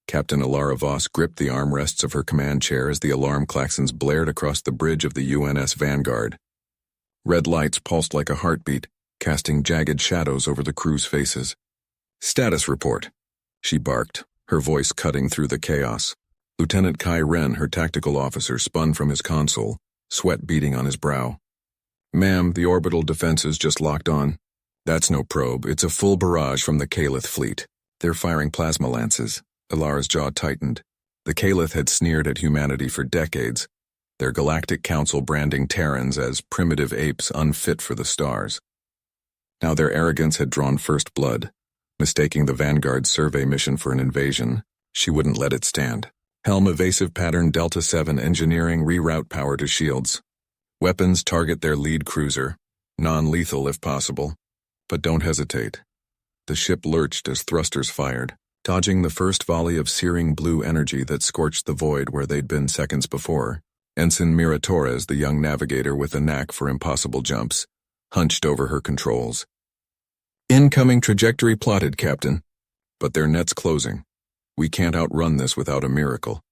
Captain Alara Voss gripped the armrests of her command chair as the alarm klaxons blared across the bridge of the UNS Vanguard. Red lights pulsed like a heartbeat, casting jagged shadows over the crew's faces. "Status report," she barked, her voice cutting through the chaos. Lieutenant Kai Ren, her tactical officer, spun from his console, sweat beading on his brow. "Ma'am, the orbital defenses just locked on. That's no probe, it's a full barrage from the Calith fleet. They're firing plasma lances." Alara's jaw tightened. The Calith had sneered at humanity for decades, their Galactic Council branding Terrans as primitive apes unfit for the stars. Now their arrogance had drawn first blood. Mistaking the Vanguard's survey mission for an invasion, she wouldn't let it stand. "Helm evasive pattern Delta 7 engineering reroute power to shields. Weapons target their lead cruiser, non-lethal if possible, but don't hesitate." The ship lurched as thrusters fired, dodging the first volley of searing blue energy that scorched the void where they'd been seconds before. Ensign Mira Torres, the young navigator with a knack for impossible jumps, hunched over her controls. "Incoming trajectory plotted, Captain. But their net's closing. We can't outrun this without a miracle."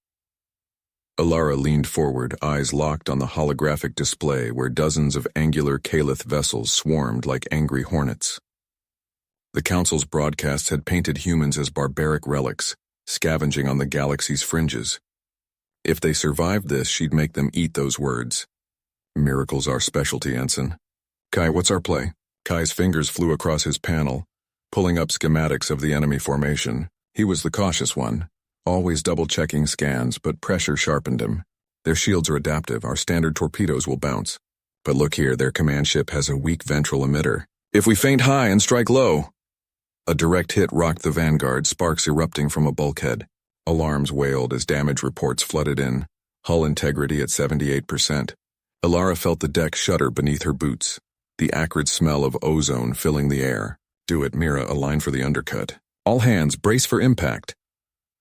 Alara leaned forward, eyes locked on the holographic display where dozens of angular Calith vessels swarmed like angry hornets. The Council's broadcasts had painted humans as barbaric relics, scavenging on the galaxy's fringes. If they survived this, she'd make them eat those words. "Miracles our specialty, Ensign." "Kai, what's our play?" Kai's fingers flew across his panel, pulling up schematics of the enemy formation. He was the cautious one, always double-checking scans, but pressure sharpened him. "Their shields are adaptive, our standard torpedoes will bounce. But look here, their command ship has a weak ventral emitter. If we feint high and strike low..." A direct hit rocked the Vanguard, sparks erupting from a bulkhead. Alarms wailed as damage reports flooded in, hull integrity at 78%. Alara felt the deck shudder beneath her boots, the acrid smell of ozone filling the air. "Do it, Mira, align for the undercut. All hands, brace for impact."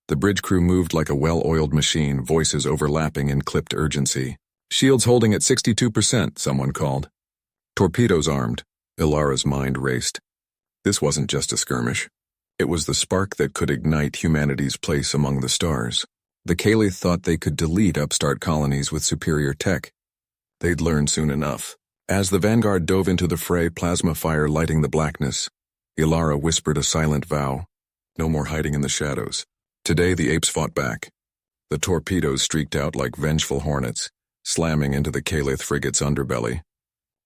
The bridge crew moved like a well-oiled machine, voices overlapping in clipped urgency. "Shields holding at 62%, someone called. "Torpedoes armed." Ilara's mind raced. This wasn't just a skirmish. It was the spark that could ignite humanity's place among the stars. The Calith thought they could delete upstart colonies with superior tech. They'd learn soon enough. As the Vanguard dove into the fray, plasma fire lighting the blackness, Ilara whispered a silent vow. No more hiding in the shadows. Today the apes fought back. The torpedoes streaked out like vengeful hornets, slamming into the Calith frigate's underbelly.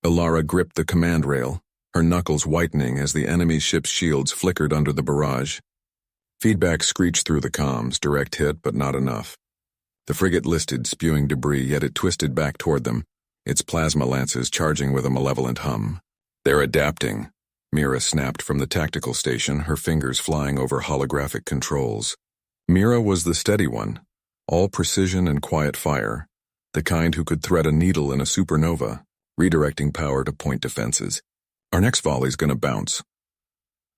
Ilara gripped the command rail, her knuckles whitening as the enemy ship's shields flickered under the barrage. Feedback screeched through the comms, direct hit but not enough. The frigate listed, spewing debris, yet it twisted back toward them, its plasma lances charging with a malevolent hum. "They're adapting," Mira snapped from the tactical station, her fingers flying over holographic controls. Mira was the steady one, all precision and quiet fire, the kind who could thread a needle in a supernova, redirecting power to point defenses. "Our next volley's gonna bounce."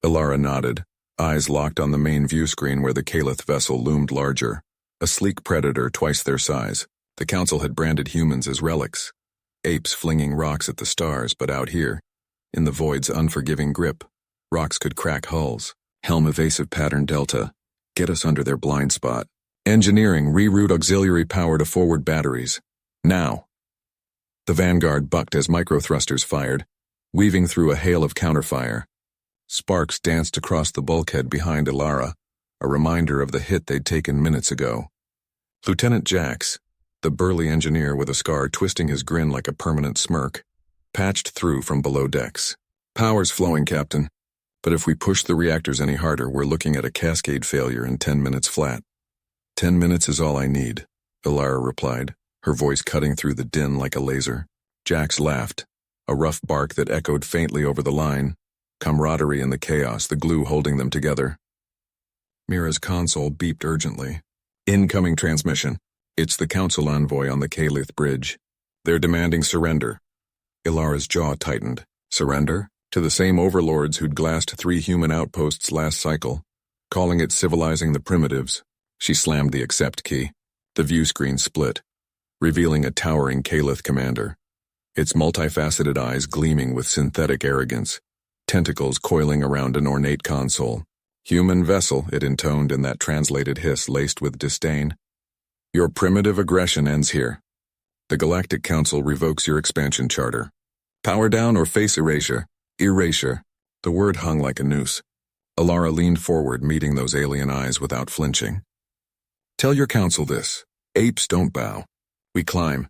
Ilara nodded, eyes locked on the main view screen where the Calith vessel loomed larger, a sleek predator twice their size. The Council had branded humans as relics, apes flinging rocks at the stars, but out here, in the void's unforgiving grip, rocks could crack hulls. "Helm evasive pattern Delta, get us under their blind spot. Engineering, reroute auxiliary power to forward batteries. Now." The Vanguard bucked as microthrusters fired, weaving through a hail of counterfire. Sparks danced across the bulkhead behind Ilara, a reminder of the hit they'd taken minutes ago. Lieutenant Jax, the burly engineer with a scar twisting his grin like a permanent smirk, patched through from below decks. "Power's flowing, Captain. But if we push the reactors any harder, we're looking at a cascade failure in 10 minutes flat." 10 minutes is all I need," Ilara replied, her voice cutting through the din like a laser. Jax laughed, a rough bark that echoed faintly over the line, camaraderie in the chaos, the glue holding them together. Mira's console beeped urgently. "Incoming transmission. It's the Council envoy on the Calith bridge. They're demanding surrender." Ilara's jaw tightened. Surrender? To the same overlords who'd glassed 3 human outposts last cycle, calling it civilizing the primitives. She slammed the accept key. The view screen split, revealing a towering Calith commander, its multifaceted eyes gleaming with synthetic arrogance, tentacles coiling around an ornate console. Human vessel, it intoned in that translated hiss laced with disdain. Your primitive aggression ends here. The Galactic Council revokes your expansion charter. Power down or face erasure. Erasure. The word hung like a noose. Alara leaned forward, meeting those alien eyes without flinching. Tell your council this. Apes don't bow. We climb.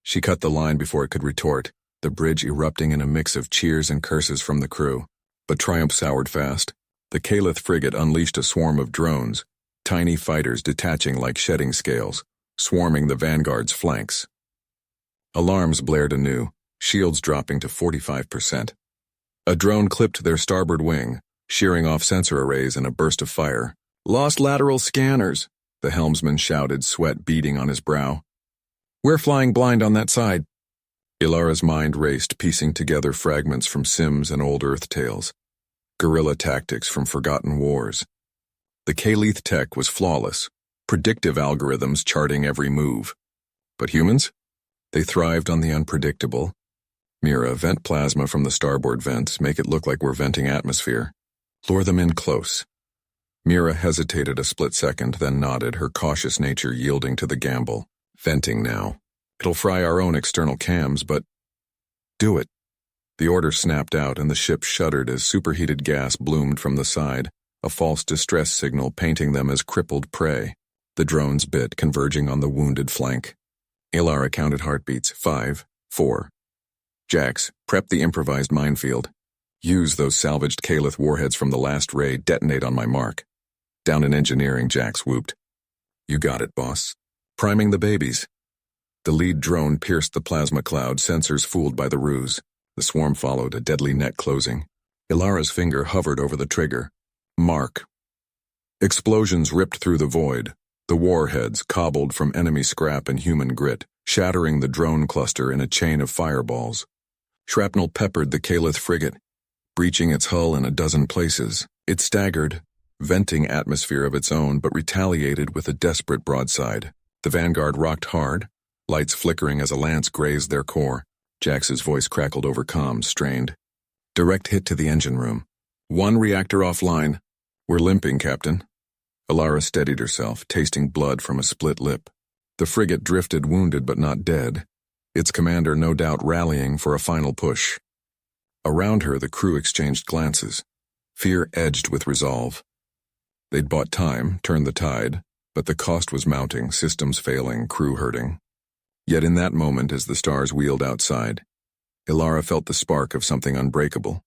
She cut the line before it could retort, the bridge erupting in a mix of cheers and curses from the crew. But triumph soured fast. The Calith frigate unleashed a swarm of drones, tiny fighters detaching like shedding scales, swarming the Vanguard's flanks. Alarms blared anew, shields dropping to 45%. A drone clipped their starboard wing, shearing off sensor arrays in a burst of fire. Lost lateral scanners, the helmsman shouted, sweat beading on his brow. We're flying blind on that side. Ilara's mind raced, piecing together fragments from Sims and old Earth tales. Guerrilla tactics from forgotten wars. The Calith tech was flawless, predictive algorithms charting every move. But humans? They thrived on the unpredictable. Mira, vent plasma from the starboard vents, make it look like we're venting atmosphere. Lure them in close. Mira hesitated a split second, then nodded, her cautious nature yielding to the gamble. Venting now. It'll fry our own external cams, but... Do it. The order snapped out and the ship shuddered as superheated gas bloomed from the side, a false distress signal painting them as crippled prey. The drones bit, converging on the wounded flank. Ilara counted heartbeats. 5, 4. Jax, prep the improvised minefield. Use those salvaged Calith warheads from the last raid, detonate on my mark. Down in engineering, Jax whooped. You got it, boss. Priming the babies. The lead drone pierced the plasma cloud, sensors fooled by the ruse. The swarm followed, a deadly net closing. Ilara's finger hovered over the trigger. Mark. Explosions ripped through the void, the warheads cobbled from enemy scrap and human grit, shattering the drone cluster in a chain of fireballs. Shrapnel peppered the Calith frigate, breaching its hull in a dozen places. It staggered, venting atmosphere of its own, but retaliated with a desperate broadside. The Vanguard rocked hard, lights flickering as a lance grazed their core. Jax's voice crackled over comms, strained. Direct hit to the engine room. 1 reactor offline. We're limping, Captain. Ilara steadied herself, tasting blood from a split lip. The frigate drifted, wounded but not dead, its commander no doubt rallying for a final push. Around her, the crew exchanged glances, fear edged with resolve. They'd bought time, turned the tide, but the cost was mounting, systems failing, crew hurting. Yet in that moment, as the stars wheeled outside, Ilara felt the spark of something unbreakable.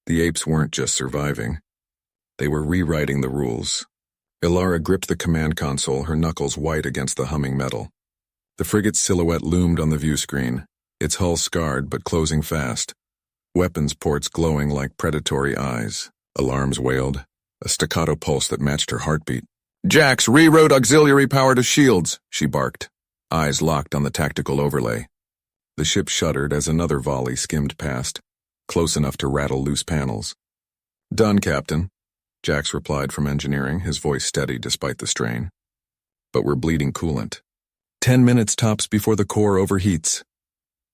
The apes weren't just surviving. They were rewriting the rules. Ilara gripped the command console, her knuckles white against the humming metal. The frigate's silhouette loomed on the view screen, its hull scarred but closing fast, weapons ports glowing like predatory eyes. Alarms wailed, a staccato pulse that matched her heartbeat. Jax, reroute auxiliary power to shields, she barked, eyes locked on the tactical overlay. The ship shuddered as another volley skimmed past, close enough to rattle loose panels. Done, Captain, Jax replied from engineering, his voice steady despite the strain. But we're bleeding coolant. 10 minutes tops before the core overheats.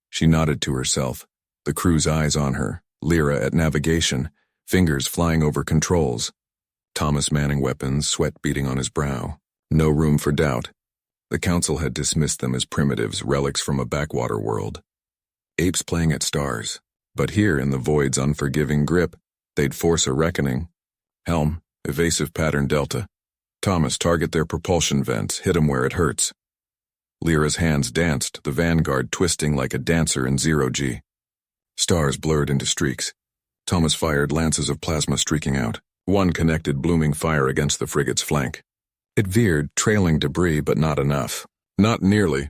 She nodded to herself, the crew's eyes on her, Lyra at navigation, fingers flying over controls. Thomas manning weapons, sweat beading on his brow. No room for doubt. The council had dismissed them as primitives, relics from a backwater world. Apes playing at stars. But here, in the void's unforgiving grip, they'd force a reckoning. Helm, evasive pattern delta. Thomas, target their propulsion vents, hit 'em where it hurts. Lyra's hands danced, the Vanguard twisting like a dancer in zero-G. Stars blurred into streaks. Thomas fired, lances of plasma streaking out. One connected blooming fire against the frigate's flank. It veered, trailing debris, but not enough. Not nearly.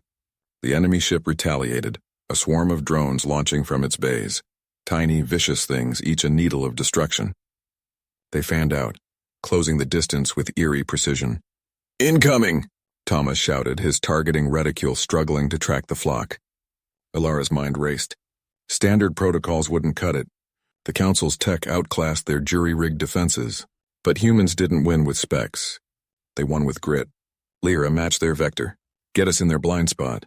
The enemy ship retaliated, a swarm of drones launching from its bays. Tiny, vicious things, each a needle of destruction. They fanned out, closing the distance with eerie precision. Incoming! Thomas shouted, his targeting reticule struggling to track the flock. Ilara's mind raced. Standard protocols wouldn't cut it. The Council's tech outclassed their jury-rigged defenses. But humans didn't win with specs. They won with grit. Lyra matched their vector. Get us in their blind spot.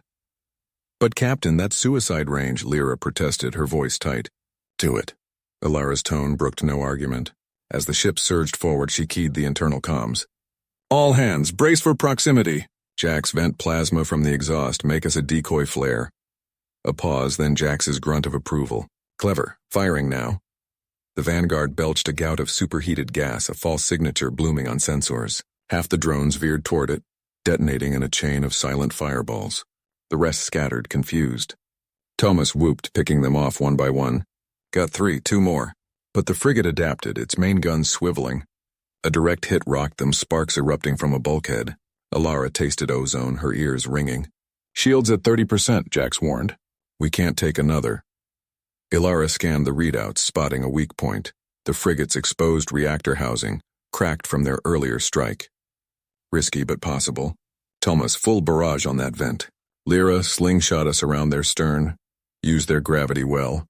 But Captain, that's suicide range, Lyra protested, her voice tight. Do it. Ilara's tone brooked no argument. As the ship surged forward, she keyed the internal comms. All hands, brace for proximity. Jax, vent plasma from the exhaust, make us a decoy flare. A pause, then Jax's grunt of approval. Clever, firing now. The Vanguard belched a gout of superheated gas, a false signature blooming on sensors. Half the drones veered toward it, detonating in a chain of silent fireballs. The rest scattered, confused. Thomas whooped, picking them off one by one. Got 3, 2 more. But the frigate adapted, its main guns swiveling. A direct hit rocked them, sparks erupting from a bulkhead. Alara tasted ozone, her ears ringing. Shields at 30%, Jax warned. We can't take another. Ilara scanned the readouts, spotting a weak point. The frigate's exposed reactor housing, cracked from their earlier strike. Risky but possible. Thomas, full barrage on that vent. Lyra, slingshot us around their stern. Use their gravity well.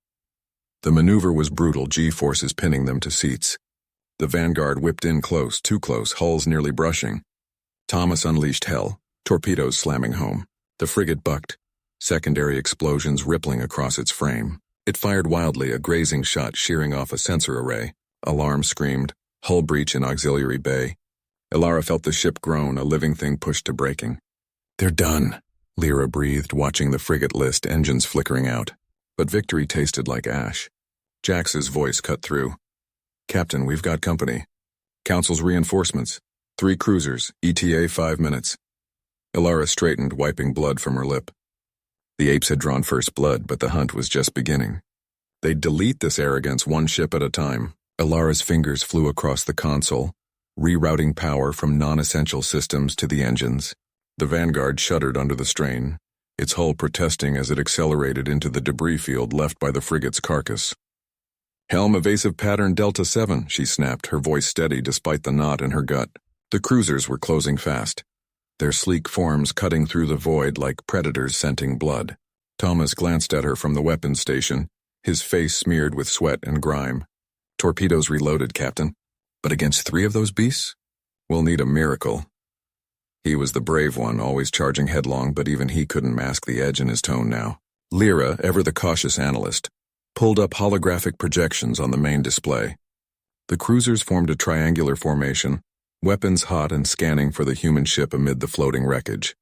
The maneuver was brutal, G-forces pinning them to seats. The Vanguard whipped in close, too close, hulls nearly brushing. Thomas unleashed hell, torpedoes slamming home. The frigate bucked, secondary explosions rippling across its frame. It fired wildly, a grazing shot shearing off a sensor array. Alarm screamed, hull breach in auxiliary bay. Ilara felt the ship groan, a living thing pushed to breaking. They're done, Lyra breathed, watching the frigate list, engines flickering out. But victory tasted like ash. Jax's voice cut through. Captain, we've got company. Council's reinforcements. 3 cruisers, ETA 5 minutes. Ilara straightened, wiping blood from her lip. The apes had drawn first blood, but the hunt was just beginning. They'd delete this arrogance one ship at a time. Ilara's fingers flew across the console, rerouting power from non-essential systems to the engines. The Vanguard shuddered under the strain, its hull protesting as it accelerated into the debris field left by the frigate's carcass. Helm evasive pattern Delta 7, she snapped, her voice steady despite the knot in her gut. The cruisers were closing fast, their sleek forms cutting through the void like predators scenting blood. Thomas glanced at her from the weapons station, his face smeared with sweat and grime. Torpedoes reloaded, Captain. But against 3 of those beasts? We'll need a miracle. He was the brave one, always charging headlong, but even he couldn't mask the edge in his tone now. Lyra, ever the cautious analyst, pulled up holographic projections on the main display. The cruisers formed a triangular formation, weapons hot and scanning for the human ship amid the floating wreckage.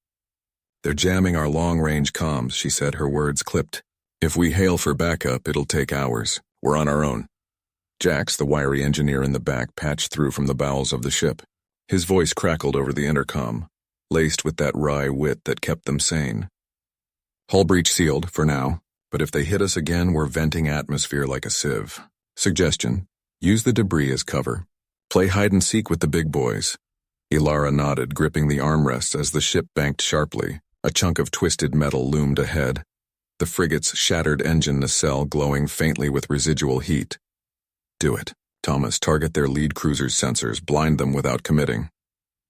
They're jamming our long-range comms, she said, her words clipped. If we hail for backup, it'll take hours. We're on our own. Jax, the wiry engineer in the back, patched through from the bowels of the ship. His voice crackled over the intercom, laced with that wry wit that kept them sane. Hull breach sealed, for now, but if they hit us again, we're venting atmosphere like a sieve. Suggestion, use the debris as cover. Play hide-and-seek with the big boys. Ilara nodded, gripping the armrests as the ship banked sharply. A chunk of twisted metal loomed ahead, the frigate's shattered engine nacelle glowing faintly with residual heat. Do it. Thomas, target their lead cruiser's sensors, blind them without committing.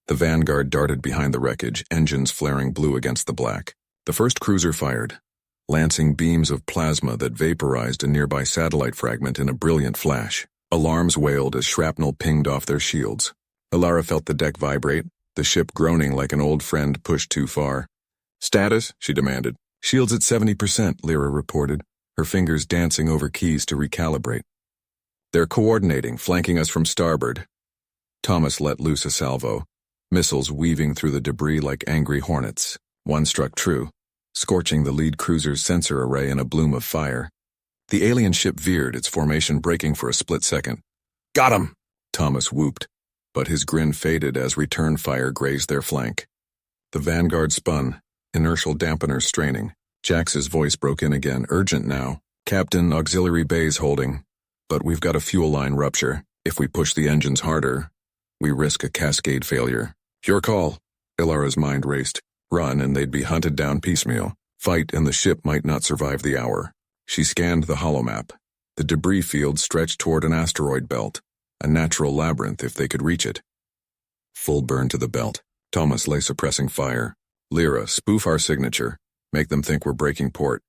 The Vanguard darted behind the wreckage, engines flaring blue against the black. The first cruiser fired, lancing beams of plasma that vaporized a nearby satellite fragment in a brilliant flash. Alarms wailed as shrapnel pinged off their shields. Ilara felt the deck vibrate, the ship groaning like an old friend pushed too far. Status, she demanded. Shields at 70%, Lyra reported, her fingers dancing over keys to recalibrate. They're coordinating, flanking us from starboard. Thomas let loose a salvo, missiles weaving through the debris like angry hornets. One struck true, scorching the lead cruiser's sensor array in a bloom of fire. The alien ship veered, its formation breaking for a split second. Got him! Thomas whooped, but his grin faded as return fire grazed their flank. The Vanguard spun, inertial dampeners straining. Jax's voice broke in again, urgent now. Captain, auxiliary bays holding. But we've got a fuel line rupture. If we push the engines harder, we risk a cascade failure. Your call. Ilara's mind raced. Run and they'd be hunted down piecemeal. Fight and the ship might not survive the hour. She scanned the holomap. The debris field stretched toward an asteroid belt, a natural labyrinth if they could reach it. Full burn to the belt. Thomas lay suppressing fire. Lyra, spoof our signature. Make them think we're breaking port.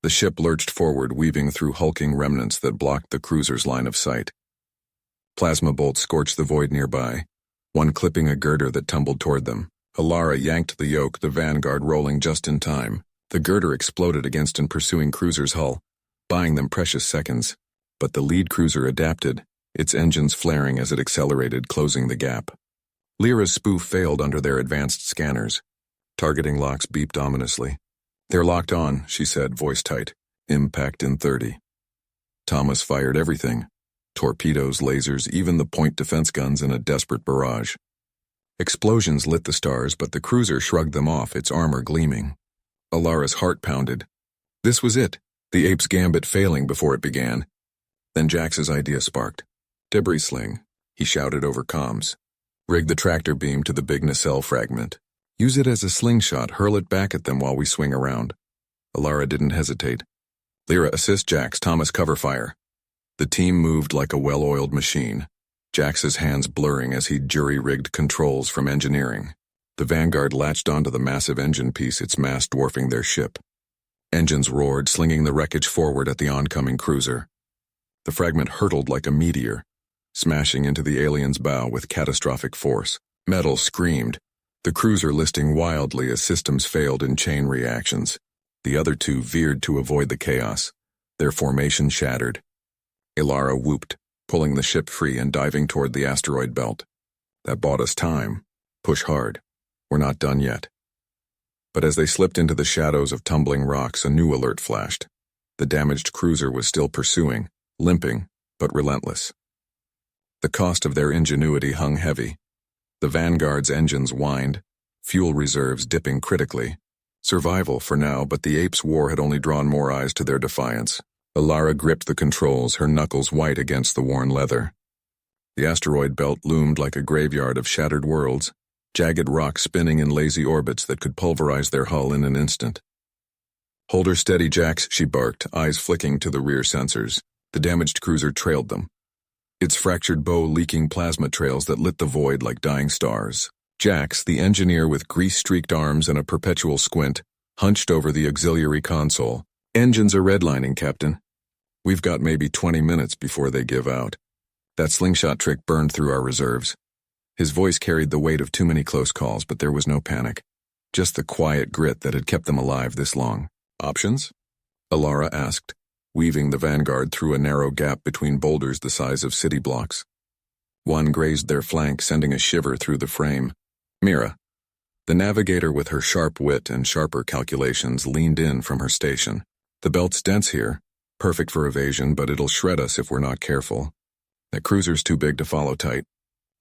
The ship lurched forward, weaving through hulking remnants that blocked the cruiser's line of sight. Plasma bolts scorched the void nearby, one clipping a girder that tumbled toward them. Ilara yanked the yoke, the Vanguard rolling just in time. The girder exploded against an pursuing cruiser's hull, buying them precious seconds. But the lead cruiser adapted, its engines flaring as it accelerated, closing the gap. Lyra's spoof failed under their advanced scanners. Targeting locks beeped ominously. "They're locked on," she said, voice tight. "Impact in 30. Thomas fired everything. Torpedoes, lasers, even the point defense guns in a desperate barrage. Explosions lit the stars, but the cruiser shrugged them off, its armor gleaming. Alara's heart pounded. This was it, the Apes' gambit failing before it began. Then Jax's idea sparked. "Debris sling," he shouted over comms. "Rig the tractor beam to the big nacelle fragment. Use it as a slingshot, hurl it back at them while we swing around." Alara didn't hesitate. "Lyra, assist Jax, Thomas cover fire." The team moved like a well-oiled machine, Jax's hands blurring as he jury-rigged controls from engineering. The Vanguard latched onto the massive engine piece, its mass dwarfing their ship. Engines roared, slinging the wreckage forward at the oncoming cruiser. The fragment hurtled like a meteor, smashing into the alien's bow with catastrophic force. Metal screamed, the cruiser listing wildly as systems failed in chain reactions. The other two veered to avoid the chaos, their formation shattered. Alara whooped, pulling the ship free and diving toward the asteroid belt. That bought us time. Push hard. We're not done yet. But as they slipped into the shadows of tumbling rocks, a new alert flashed. The damaged cruiser was still pursuing, limping, but relentless. The cost of their ingenuity hung heavy. The Vanguard's engines whined, fuel reserves dipping critically. Survival for now, but the Apes' war had only drawn more eyes to their defiance. Alara gripped the controls, her knuckles white against the worn leather. The asteroid belt loomed like a graveyard of shattered worlds, jagged rocks spinning in lazy orbits that could pulverize their hull in an instant. "Hold her steady, Jax," she barked, eyes flicking to the rear sensors. The damaged cruiser trailed them, its fractured bow leaking plasma trails that lit the void like dying stars. Jax, the engineer with grease-streaked arms and a perpetual squint, hunched over the auxiliary console. "Engines are redlining, Captain. We've got maybe 20 minutes before they give out." That slingshot trick burned through our reserves. His voice carried the weight of too many close calls, but there was no panic. Just the quiet grit that had kept them alive this long. "Options?" Alara asked, weaving the Vanguard through a narrow gap between boulders the size of city blocks. One grazed their flank, sending a shiver through the frame. Mira, the navigator with her sharp wit and sharper calculations, leaned in from her station. "The belt's dense here, perfect for evasion, but it'll shred us if we're not careful. That cruiser's too big to follow tight.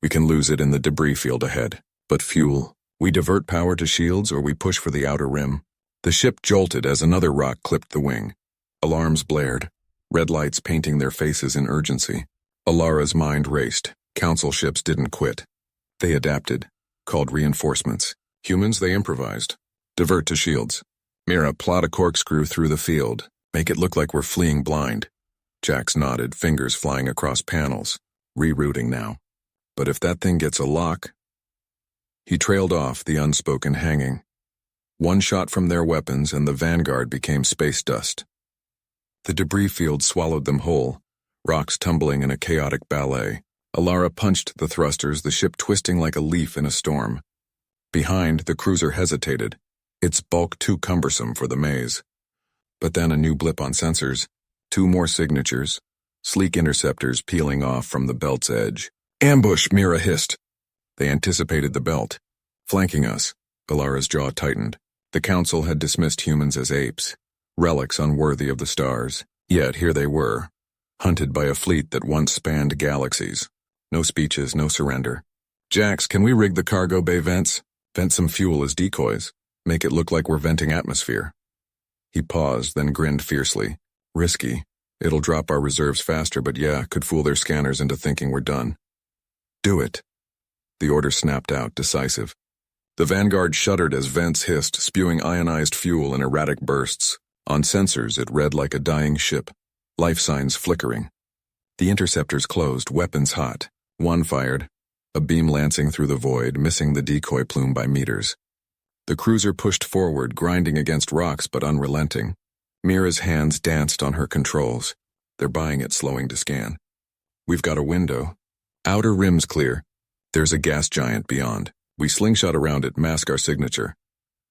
We can lose it in the debris field ahead. But fuel, we divert power to shields or we push for the outer rim." The ship jolted as another rock clipped the wing. Alarms blared, red lights painting their faces in urgency. Alara's mind raced. Council ships didn't quit. They adapted, called reinforcements. Humans, they improvised. "Divert to shields." "Mira, plot a corkscrew through the field. Make it look like we're fleeing blind." Jax nodded, fingers flying across panels. Rerouting now. "But if that thing gets a lock..." He trailed off, the unspoken hanging. One shot from their weapons and the Vanguard became space dust. The debris field swallowed them whole, rocks tumbling in a chaotic ballet. Alara punched the thrusters, the ship twisting like a leaf in a storm. Behind, the cruiser hesitated, its bulk too cumbersome for the maze. But then a new blip on sensors, two more signatures, sleek interceptors peeling off from the belt's edge. "Ambush!" Mira hissed. They anticipated the belt. Flanking us, Alara's jaw tightened. The Council had dismissed humans as apes, relics unworthy of the stars. Yet here they were, hunted by a fleet that once spanned galaxies. No speeches, no surrender. "Jax, can we rig the cargo bay vents? Vent some fuel as decoys. Make it look like we're venting atmosphere." He paused, then grinned fiercely. "Risky. It'll drop our reserves faster, but yeah, could fool their scanners into thinking we're done." "Do it." The order snapped out, decisive. The Vanguard shuddered as vents hissed, spewing ionized fuel in erratic bursts. On sensors, it read like a dying ship, life signs flickering. The interceptors closed, weapons hot. One fired, a beam lancing through the void, missing the decoy plume by meters. The cruiser pushed forward, grinding against rocks but unrelenting. Mira's hands danced on her controls. They're buying it, slowing to scan. "We've got a window. Outer rim's clear. There's a gas giant beyond. We slingshot around it, mask our signature."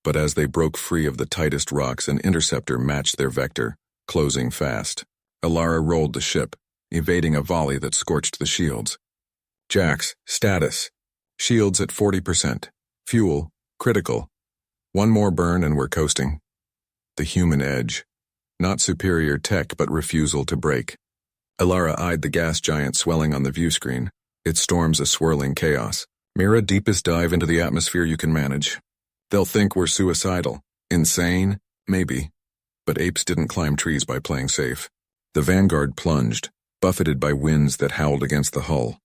But as they broke free of the tightest rocks, an interceptor matched their vector, closing fast. Alara rolled the ship, evading a volley that scorched the shields. Jax, status. Shields at 40%. Fuel, critical. One more burn and we're coasting. The human edge. Not superior tech, but refusal to break. Ilara eyed the gas giant swelling on the view screen. Its storms a swirling chaos. Mira, deepest dive into the atmosphere you can manage. They'll think we're suicidal. Insane? Maybe. But apes didn't climb trees by playing safe. The vanguard plunged, buffeted by winds that howled against the hull.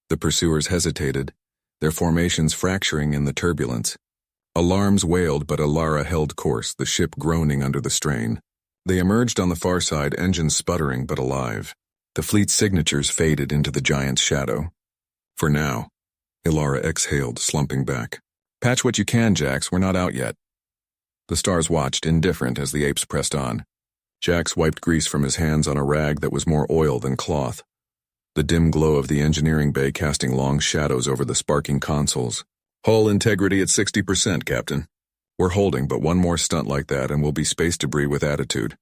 The pursuers hesitated, their formations fracturing in the turbulence. Alarms wailed, but Ilara held course, the ship groaning under the strain. They emerged on the far side, engines sputtering but alive. The fleet's signatures faded into the giant's shadow. For now, Ilara exhaled, slumping back. Patch what you can, Jax, we're not out yet. The stars watched, indifferent, as the apes pressed on. Jax wiped grease from his hands on a rag that was more oil than cloth. The dim glow of the engineering bay casting long shadows over the sparking consoles. Hull integrity at 60%, Captain. We're holding, but one more stunt like that and we'll be space debris with attitude.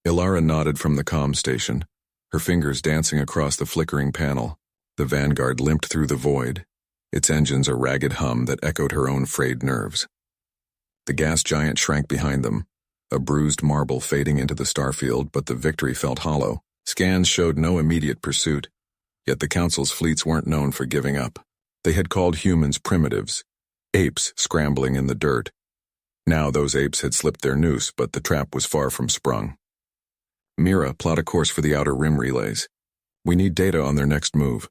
Ilara nodded from the comm station, her fingers dancing across the flickering panel. The Vanguard limped through the void, its engines a ragged hum that echoed her own frayed nerves. The gas giant shrank behind them, a bruised marble fading into the starfield, but the victory felt hollow. Scans showed no immediate pursuit, yet the Council's fleets weren't known for giving up. They had called humans primitives, apes scrambling in the dirt. Now those apes had slipped their noose, but the trap was far from sprung. Mira, plot a course for the outer rim relays. We need data on their next move.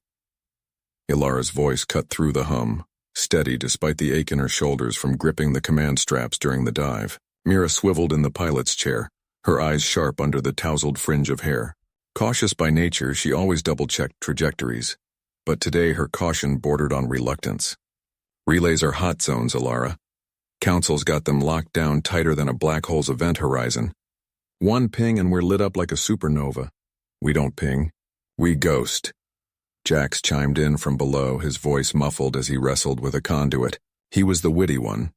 Ilara's voice cut through the hum, steady despite the ache in her shoulders from gripping the command straps during the dive. Mira swiveled in the pilot's chair, her eyes sharp under the tousled fringe of hair. Cautious by nature, she always double-checked trajectories, but today her caution bordered on reluctance. Relays are hot zones, Ilara. Council's got them locked down tighter than a black hole's event horizon. One ping and we're lit up like a supernova. We don't ping. We ghost. Jax chimed in from below, his voice muffled as he wrestled with a conduit. He was the witty one,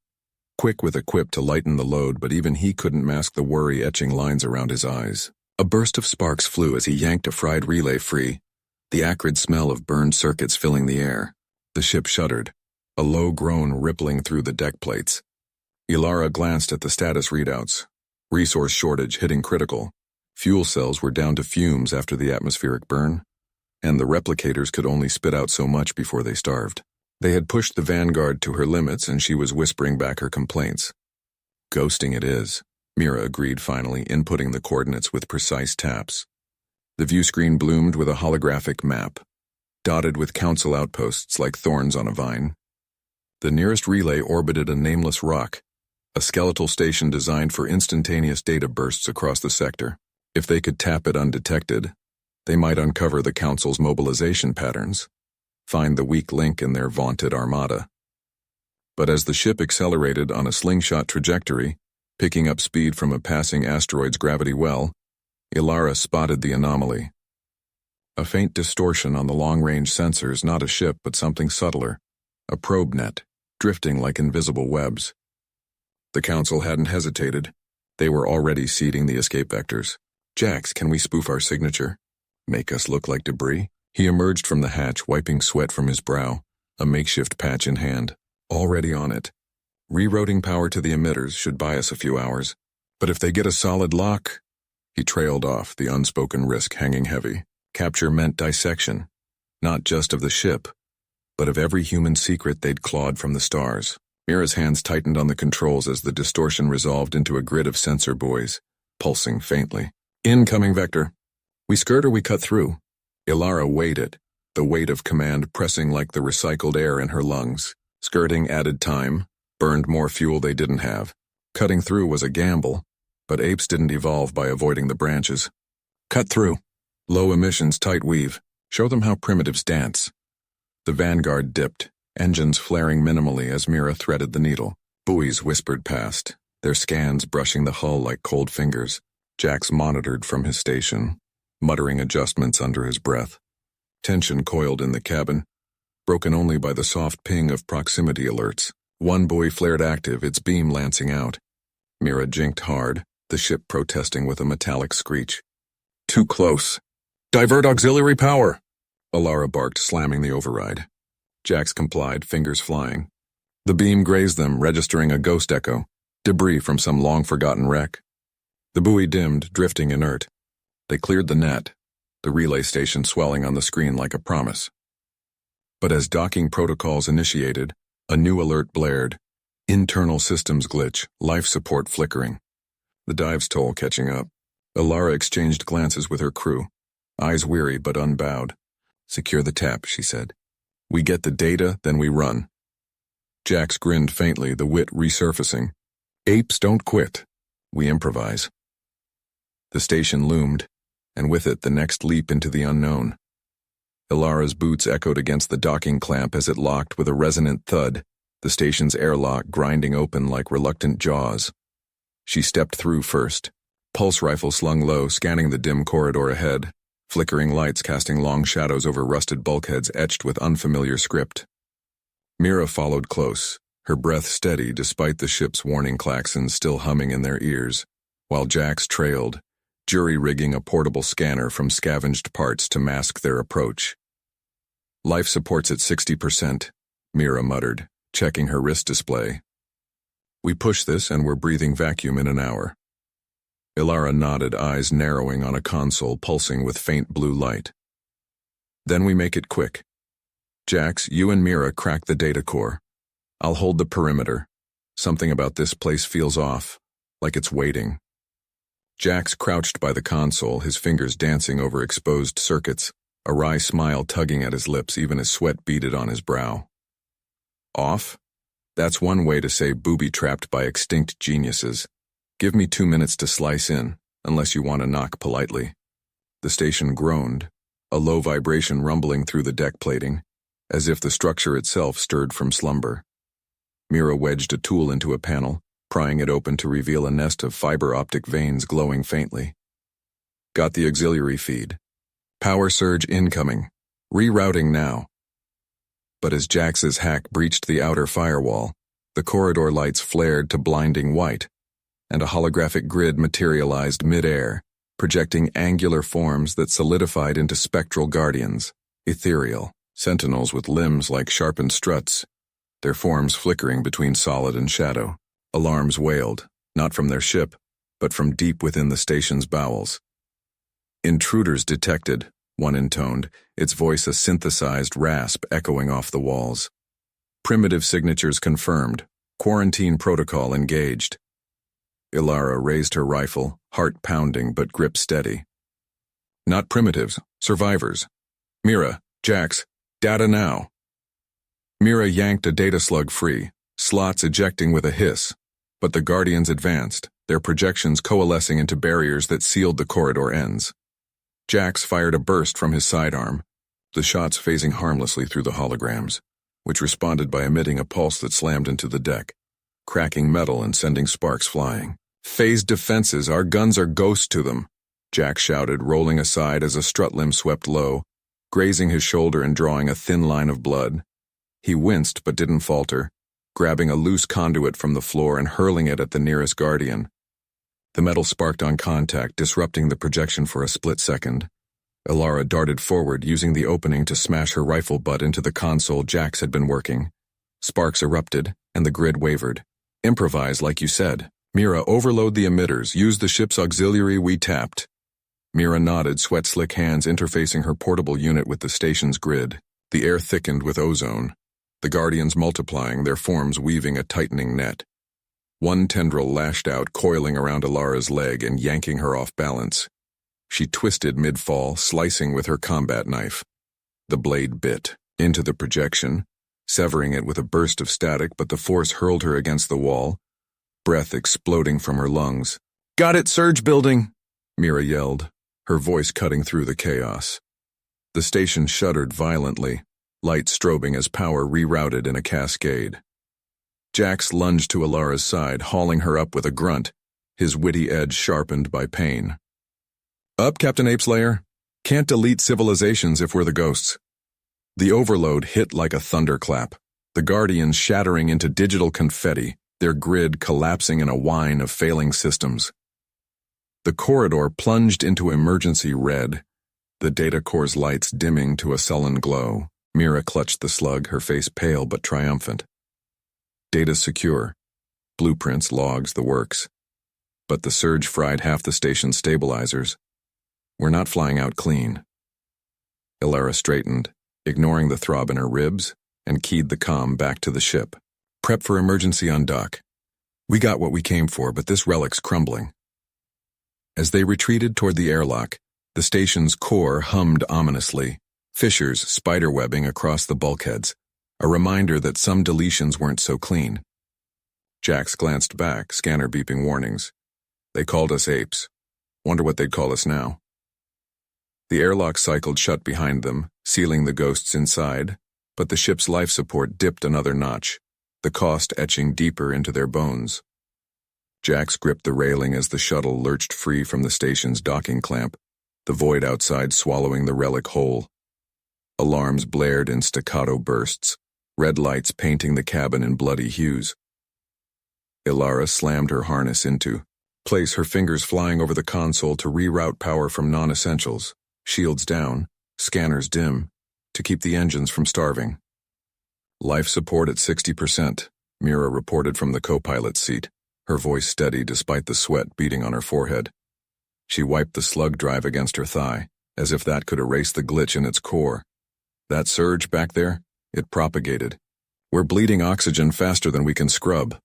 quick with a quip to lighten the load, but even he couldn't mask the worry etching lines around his eyes. A burst of sparks flew as he yanked a fried relay free, the acrid smell of burned circuits filling the air. The ship shuddered, a low groan rippling through the deck plates. Ilara glanced at the status readouts. Resource shortage hitting critical. Fuel cells were down to fumes after the atmospheric burn, and the replicators could only spit out so much before they starved. They had pushed the Vanguard to her limits, and she was whispering back her complaints. Ghosting it is, Mira agreed finally, inputting the coordinates with precise taps. The view screen bloomed with a holographic map, dotted with council outposts like thorns on a vine. The nearest relay orbited a nameless rock, a skeletal station designed for instantaneous data bursts across the sector. If they could tap it undetected, they might uncover the Council's mobilization patterns, find the weak link in their vaunted armada. But as the ship accelerated on a slingshot trajectory, picking up speed from a passing asteroid's gravity well, Ilara spotted the anomaly. A faint distortion on the long-range sensors, not a ship but something subtler, a probe net, drifting like invisible webs. The Council hadn't hesitated. They were already seeding the escape vectors. Jax, can we spoof our signature? Make us look like debris? He emerged from the hatch, wiping sweat from his brow, a makeshift patch in hand. Already on it. Rerouting power to the emitters should buy us a few hours. But if they get a solid lock... He trailed off, the unspoken risk hanging heavy. Capture meant dissection, not just of the ship, but of every human secret they'd clawed from the stars. Mira's hands tightened on the controls as the distortion resolved into a grid of sensor buoys, pulsing faintly. Incoming vector. We skirt or we cut through. Ilara weighed it, the weight of command pressing like the recycled air in her lungs. Skirting added time, burned more fuel they didn't have. Cutting through was a gamble, but apes didn't evolve by avoiding the branches. Cut through. Low emissions, tight weave. Show them how primitives dance. The Vanguard dipped, engines flaring minimally as Mira threaded the needle. Buoys whispered past, their scans brushing the hull like cold fingers. Jax monitored from his station, muttering adjustments under his breath. Tension coiled in the cabin, broken only by the soft ping of proximity alerts. One buoy flared active, its beam lancing out. Mira jinked hard, the ship protesting with a metallic screech. Too close. Divert auxiliary power! Alara barked, slamming the override. Jax complied, fingers flying. The beam grazed them, registering a ghost echo, debris from some long-forgotten wreck. The buoy dimmed, drifting inert. They cleared the net, the relay station swelling on the screen like a promise. But as docking protocols initiated, a new alert blared. Internal systems glitch, life support flickering. The dive's toll catching up. Alara exchanged glances with her crew, eyes weary but unbowed. Secure the tap, she said. We get the data, then we run. Jax grinned faintly, the wit resurfacing. Apes don't quit. We improvise. The station loomed, and with it the next leap into the unknown. Alara's boots echoed against the docking clamp as it locked with a resonant thud, the station's airlock grinding open like reluctant jaws. She stepped through first, pulse rifle slung low, scanning the dim corridor ahead, flickering lights casting long shadows over rusted bulkheads etched with unfamiliar script. Mira followed close, her breath steady despite the ship's warning klaxons still humming in their ears, while Jax trailed, jury-rigging a portable scanner from scavenged parts to mask their approach. Life support's at 60%, Mira muttered, checking her wrist display. We push this and we're breathing vacuum in an hour. Alara nodded, eyes narrowing on a console pulsing with faint blue light. Then we make it quick. Jax, you and Mira crack the data core. I'll hold the perimeter. Something about this place feels off, like it's waiting. Jax crouched by the console, his fingers dancing over exposed circuits, a wry smile tugging at his lips even as sweat beaded on his brow. Off? That's one way to say booby-trapped by extinct geniuses. Give me 2 minutes to slice in, unless you want to knock politely. The station groaned, a low vibration rumbling through the deck plating, as if the structure itself stirred from slumber. Mira wedged a tool into a panel, prying it open to reveal a nest of fiber-optic veins glowing faintly. Got the auxiliary feed. Power surge incoming. Rerouting now. But as Jax's hack breached the outer firewall, the corridor lights flared to blinding white, and a holographic grid materialized mid-air, projecting angular forms that solidified into spectral guardians, ethereal, sentinels with limbs like sharpened struts, their forms flickering between solid and shadow. Alarms wailed, not from their ship, but from deep within the station's bowels. Intruders detected, one intoned, its voice a synthesized rasp echoing off the walls. Primitive signatures confirmed, quarantine protocol engaged. Alara raised her rifle, heart pounding but grip steady. Not primitives, survivors. Mira, Jax, data now. Mira yanked a data slug free, slots ejecting with a hiss, but the Guardians advanced, their projections coalescing into barriers that sealed the corridor ends. Jax fired a burst from his sidearm, the shots phasing harmlessly through the holograms, which responded by emitting a pulse that slammed into the deck, cracking metal and sending sparks flying. Phased defenses, our guns are ghosts to them, Jax shouted, rolling aside as a strut limb swept low, grazing his shoulder and drawing a thin line of blood. He winced but didn't falter, grabbing a loose conduit from the floor and hurling it at the nearest Guardian. The metal sparked on contact, disrupting the projection for a split second. Alara darted forward, using the opening to smash her rifle butt into the console Jax had been working. Sparks erupted, and the grid wavered. Improvise, like you said. Mira, overload the emitters. Use the ship's auxiliary we tapped. Mira nodded, sweat-slick hands interfacing her portable unit with the station's grid. The air thickened with ozone, the Guardians multiplying, their forms weaving a tightening net. One tendril lashed out, coiling around Alara's leg and yanking her off balance. She twisted mid-fall, slicing with her combat knife. The blade bit into the projection, severing it with a burst of static, but the force hurled her against the wall, breath exploding from her lungs. Got it, surge building, Mira yelled, her voice cutting through the chaos. The station shuddered violently, light strobing as power rerouted in a cascade. Jax lunged to Alara's side, hauling her up with a grunt, his witty edge sharpened by pain. Up, Captain Apeslayer. Can't delete civilizations if we're the ghosts. The overload hit like a thunderclap, the Guardians shattering into digital confetti, their grid collapsing in a whine of failing systems. The corridor plunged into emergency red, the data core's lights dimming to a sullen glow. Mira clutched the slug, her face pale but triumphant. Data secure. Blueprints, logs, the works. But the surge fried half the station's stabilizers. We're not flying out clean. Ilara straightened, ignoring the throb in her ribs, and keyed the comm back to the ship. Prep for emergency on dock. We got what we came for, but this relic's crumbling. As they retreated toward the airlock, the station's core hummed ominously, fissures spiderwebbing across the bulkheads, a reminder that some deletions weren't so clean. Jax glanced back, scanner beeping warnings. They called us apes. Wonder what they'd call us now. The airlock cycled shut behind them, sealing the ghosts inside, but the ship's life support dipped another notch, the cost etching deeper into their bones. Jax gripped the railing as the shuttle lurched free from the station's docking clamp, the void outside swallowing the relic whole. Alarms blared in staccato bursts, red lights painting the cabin in bloody hues. Ilara slammed her harness into place, her fingers flying over the console to reroute power from non-essentials, shields down, scanners dim, to keep the engines from starving. Life support at 60%, Mira reported from the co-pilot's seat, her voice steady despite the sweat beading on her forehead. She wiped the slug drive against her thigh, as if that could erase the glitch in its core. That surge back there, it propagated. We're bleeding oxygen faster than we can scrub.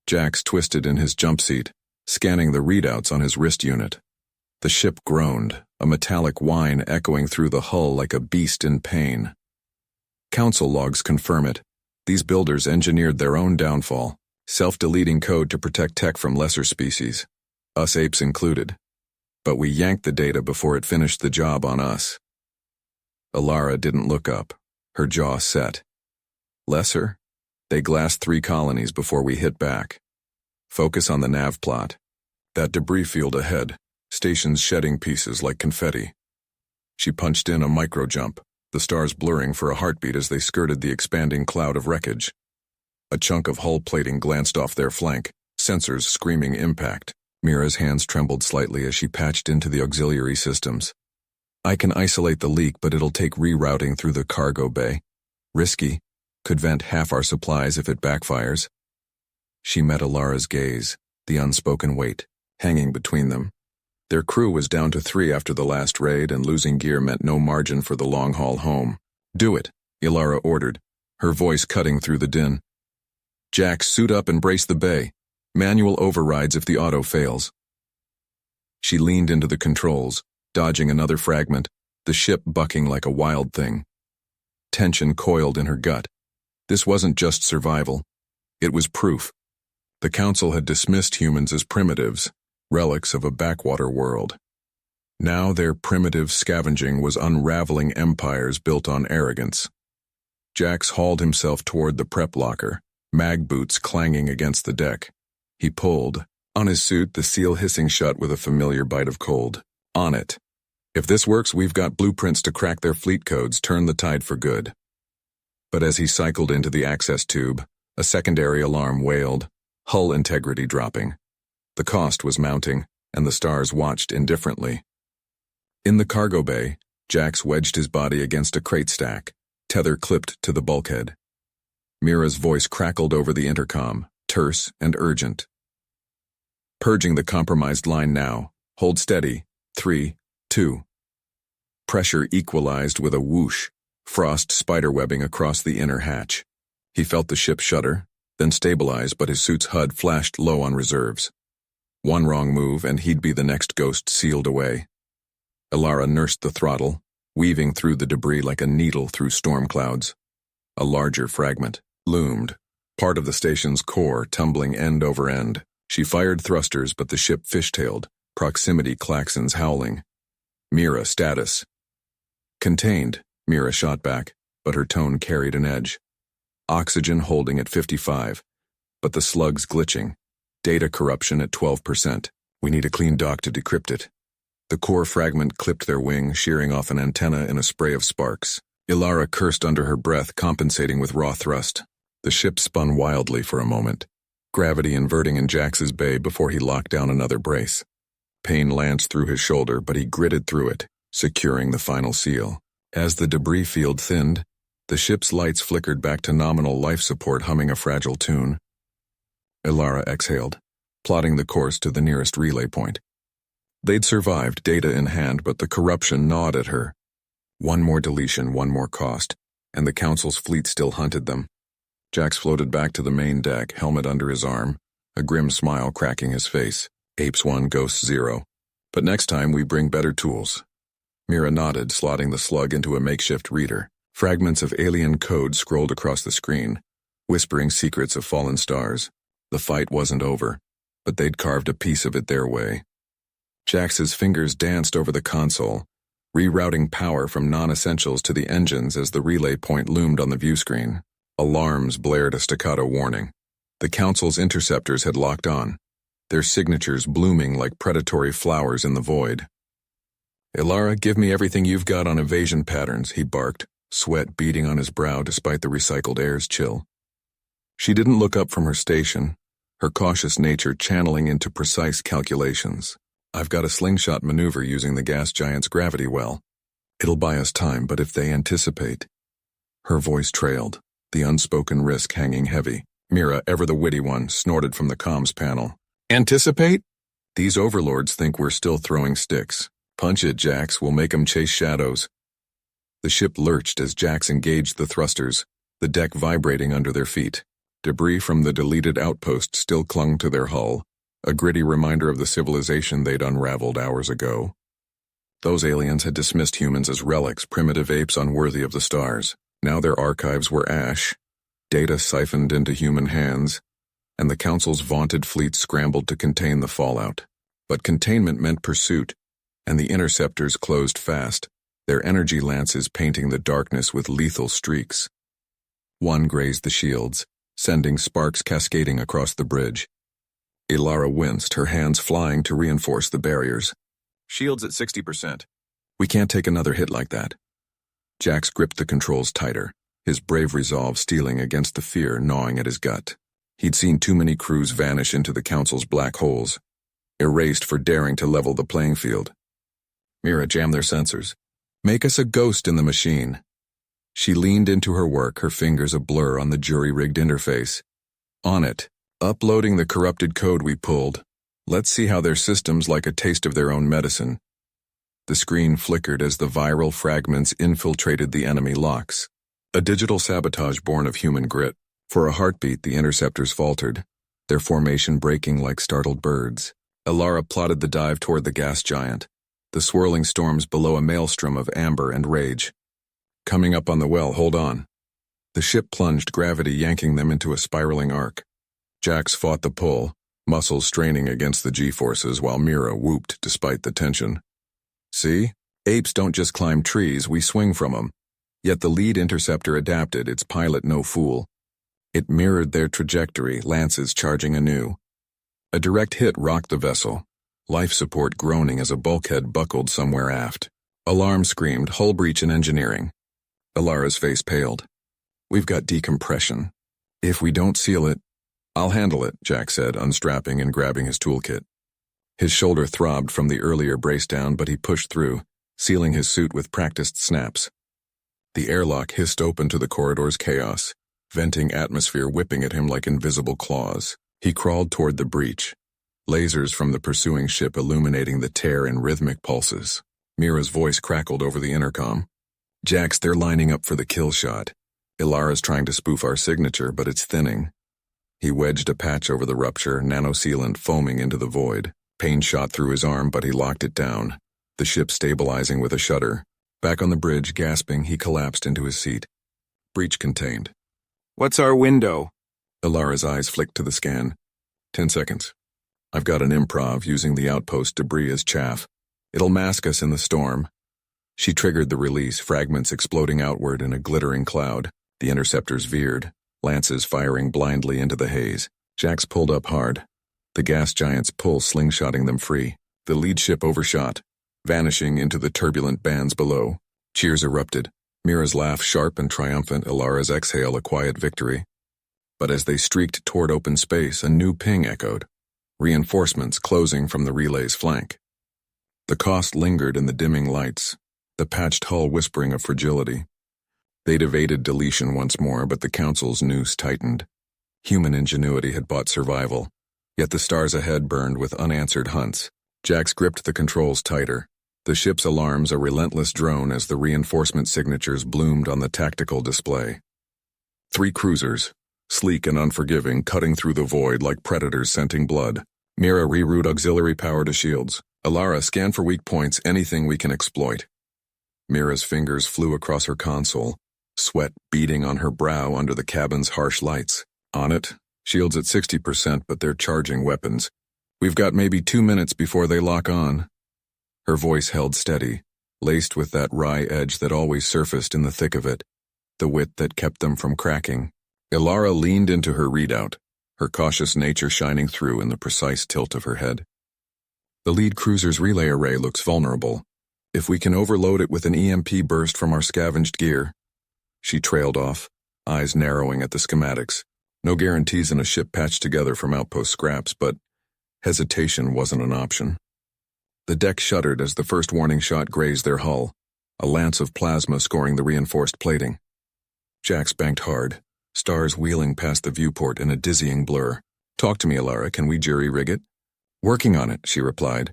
Jax twisted in his jump seat, scanning the readouts on his wrist unit. The ship groaned, a metallic whine echoing through the hull like a beast in pain. Council logs confirm it. These builders engineered their own downfall, self-deleting code to protect tech from lesser species, us apes included. But we yanked the data before it finished the job on us. Ilara didn't look up, her jaw set. Lesser? They glassed 3 colonies before we hit back. Focus on the nav plot. That debris field ahead, stations shedding pieces like confetti. She punched in a micro-jump, the stars blurring for a heartbeat as they skirted the expanding cloud of wreckage. A chunk of hull plating glanced off their flank, sensors screaming impact. Mira's hands trembled slightly as she patched into the auxiliary systems. I can isolate the leak, but it'll take rerouting through the cargo bay. Risky. Could vent half our supplies if it backfires. She met Ilara's gaze, the unspoken weight, hanging between them. Their crew was down to 3 after the last raid, and losing gear meant no margin for the long haul home. Do it, Ilara ordered, her voice cutting through the din. Jax, suit up and brace the bay. Manual overrides if the auto fails. She leaned into the controls, dodging another fragment, the ship bucking like a wild thing. Tension coiled in her gut. This wasn't just survival. It was proof. The Council had dismissed humans as primitives, relics of a backwater world. Now their primitive scavenging was unraveling empires built on arrogance. Jax hauled himself toward the prep locker, mag boots clanging against the deck. He pulled. On his suit, the seal hissing shut with a familiar bite of cold. On it. If this works, we've got blueprints to crack their fleet codes, turn the tide for good. But as he cycled into the access tube, a secondary alarm wailed, hull integrity dropping. The cost was mounting, and the stars watched indifferently. In the cargo bay, Jax wedged his body against a crate stack, tether clipped to the bulkhead. Mira's voice crackled over the intercom, terse and urgent. Purging the compromised line now. Hold steady. 3, 2. Pressure equalized with a whoosh, frost spiderwebbing across the inner hatch. He felt the ship shudder, then stabilize, but his suit's HUD flashed low on reserves. One wrong move and he'd be the next ghost sealed away. Ilara nursed the throttle, weaving through the debris like a needle through storm clouds. A larger fragment loomed, part of the station's core tumbling end over end. She fired thrusters, but the ship fishtailed, proximity klaxons howling. Mira status. Contained, Mira shot back, but her tone carried an edge. Oxygen holding at 55, but the slug's glitching. Data corruption at 12%. We need a clean dock to decrypt it. The core fragment clipped their wing, shearing off an antenna in a spray of sparks. Ilara cursed under her breath, compensating with raw thrust. The ship spun wildly for a moment, gravity inverting in Jax's bay before he locked down another brace. Pain lanced through his shoulder, but he gritted through it, securing the final seal. As the debris field thinned, the ship's lights flickered back to nominal life support, humming a fragile tune. Ilara exhaled, plotting the course to the nearest relay point. They'd survived, data in hand, but the corruption gnawed at her. One more deletion, one more cost, and the Council's fleet still hunted them. Jax floated back to the main deck, helmet under his arm, a grim smile cracking his face. Apes 1, Ghosts 0. But next time we bring better tools. Mira nodded, slotting the slug into a makeshift reader. Fragments of alien code scrolled across the screen, whispering secrets of fallen stars. The fight wasn't over, but they'd carved a piece of it their way. Jax's fingers danced over the console, rerouting power from non-essentials to the engines as the relay point loomed on the view screen. Alarms blared a staccato warning. The Council's interceptors had locked on, their signatures blooming like predatory flowers in the void. "Ilara, give me everything you've got on evasion patterns," he barked, sweat beading on his brow despite the recycled air's chill. She didn't look up from her station, her cautious nature channeling into precise calculations. "I've got a slingshot maneuver using the gas giant's gravity well. It'll buy us time, but if they anticipate..." Her voice trailed, the unspoken risk hanging heavy. Mira, ever the witty one, snorted from the comms panel. "Anticipate? These overlords think we're still throwing sticks. Punch it, Jax, we'll make 'em chase shadows." The ship lurched as Jax engaged the thrusters, the deck vibrating under their feet. Debris from the deleted outpost still clung to their hull, a gritty reminder of the civilization they'd unraveled hours ago. Those aliens had dismissed humans as relics, primitive apes unworthy of the stars. Now their archives were ash, data siphoned into human hands, and the Council's vaunted fleet scrambled to contain the fallout. But containment meant pursuit, and the interceptors closed fast, their energy lances painting the darkness with lethal streaks. One grazed the shields, sending sparks cascading across the bridge. Ilara winced, her hands flying to reinforce the barriers. "Shields at 60%. We can't take another hit like that." Jax gripped the controls tighter, his brave resolve steeling against the fear gnawing at his gut. He'd seen too many crews vanish into the Council's black holes, erased for daring to level the playing field. "Mira, jam their sensors. Make us a ghost in the machine." She leaned into her work, her fingers a blur on the jury-rigged interface. "On it. Uploading the corrupted code we pulled. Let's see how their systems like a taste of their own medicine." The screen flickered as the viral fragments infiltrated the enemy locks. A digital sabotage born of human grit. For a heartbeat, the interceptors faltered, their formation breaking like startled birds. Ilara plotted the dive toward the gas giant, the swirling storms below a maelstrom of amber and rage. "Coming up on the well, hold on." The ship plunged, gravity yanking them into a spiraling arc. Jax fought the pull, muscles straining against the G-forces while Mira whooped despite the tension. "See? Apes don't just climb trees, we swing from them." Yet the lead interceptor adapted, its pilot no fool. It mirrored their trajectory, lances charging anew. A direct hit rocked the vessel, life support groaning as a bulkhead buckled somewhere aft. Alarm screamed, hull breach in engineering. Ilara's face paled. "We've got decompression. If we don't seal it..." "I'll handle it," Jack said, unstrapping and grabbing his toolkit. His shoulder throbbed from the earlier brace down, but he pushed through, sealing his suit with practiced snaps. The airlock hissed open to the corridor's chaos, venting atmosphere whipping at him like invisible claws. He crawled toward the breach, lasers from the pursuing ship illuminating the tear in rhythmic pulses. Mira's voice crackled over the intercom. "Jax, they're lining up for the kill shot. Ilara's trying to spoof our signature, but it's thinning." He wedged a patch over the rupture, nanosealant foaming into the void. Pain shot through his arm, but he locked it down, the ship stabilizing with a shudder. Back on the bridge, gasping, he collapsed into his seat. Breach contained. "What's our window?" Ilara's eyes flicked to the scan. 10 seconds. I've got an improv using the outpost debris as chaff. It'll mask us in the storm." She triggered the release, fragments exploding outward in a glittering cloud. The interceptors veered, lances firing blindly into the haze. Jax pulled up hard, the gas giant's pull slingshotting them free. The lead ship overshot, vanishing into the turbulent bands below. Cheers erupted, Mira's laugh sharp and triumphant, Ilara's exhale a quiet victory. But as they streaked toward open space, a new ping echoed, reinforcements closing from the relay's flank. The cost lingered in the dimming lights, the patched hull whispering of fragility. They'd evaded deletion once more, but the Council's noose tightened. Human ingenuity had bought survival, yet the stars ahead burned with unanswered hunts. Jax gripped the controls tighter, the ship's alarms a relentless drone as the reinforcement signatures bloomed on the tactical display. 3 cruisers, sleek and unforgiving, cutting through the void like predators scenting blood. Mira, reroute auxiliary power to shields. Alara, scan for weak points, anything we can exploit. Mira's fingers flew across her console, sweat beading on her brow under the cabin's harsh lights. On it, shields at 60%, but they're charging weapons. We've got maybe 2 minutes before they lock on. Her voice held steady, laced with that wry edge that always surfaced in the thick of it, the wit that kept them from cracking. Ilara leaned into her readout, her cautious nature shining through in the precise tilt of her head. The lead cruiser's relay array looks vulnerable. If we can overload it with an EMP burst from our scavenged gear. She trailed off, eyes narrowing at the schematics. No guarantees in a ship patched together from outpost scraps, but hesitation wasn't an option. The deck shuddered as the first warning shot grazed their hull, a lance of plasma scoring the reinforced plating. Jax banked hard, stars wheeling past the viewport in a dizzying blur. Talk to me, Alara, can we jury-rig it? Working on it, she replied,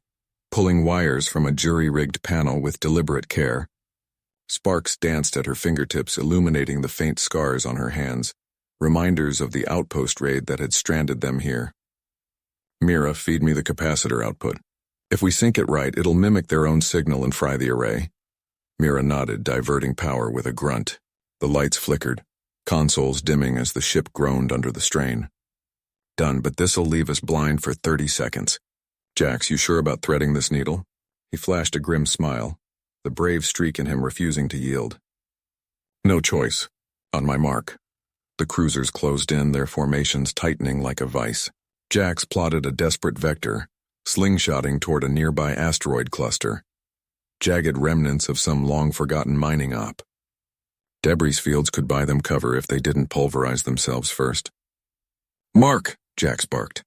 pulling wires from a jury-rigged panel with deliberate care. Sparks danced at her fingertips, illuminating the faint scars on her hands, reminders of the outpost raid that had stranded them here. Mira, feed me the capacitor output. If we sync it right, it'll mimic their own signal and fry the array. Mira nodded, diverting power with a grunt. The lights flickered, consoles dimming as the ship groaned under the strain. Done, but this'll leave us blind for 30 seconds. Jax, you sure about threading this needle? He flashed a grim smile, the brave streak in him refusing to yield. No choice. On my mark. The cruisers closed in, their formations tightening like a vice. Jax plotted a desperate vector, slingshotting toward a nearby asteroid cluster. Jagged remnants of some long-forgotten mining op. Debris fields could buy them cover if they didn't pulverize themselves first. Mark! Jax barked.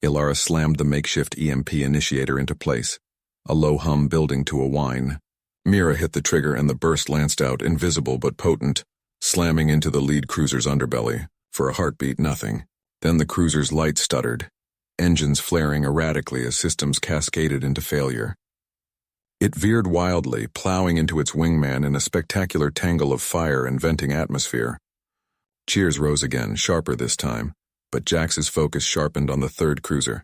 Ilara slammed the makeshift EMP initiator into place, a low hum building to a whine. Mira hit the trigger and the burst lanced out, invisible but potent, slamming into the lead cruiser's underbelly. For a heartbeat, nothing. Then the cruiser's lights stuttered, engines flaring erratically as systems cascaded into failure. It veered wildly, plowing into its wingman in a spectacular tangle of fire and venting atmosphere. Cheers rose again, sharper this time, but Jax's focus sharpened on the third cruiser,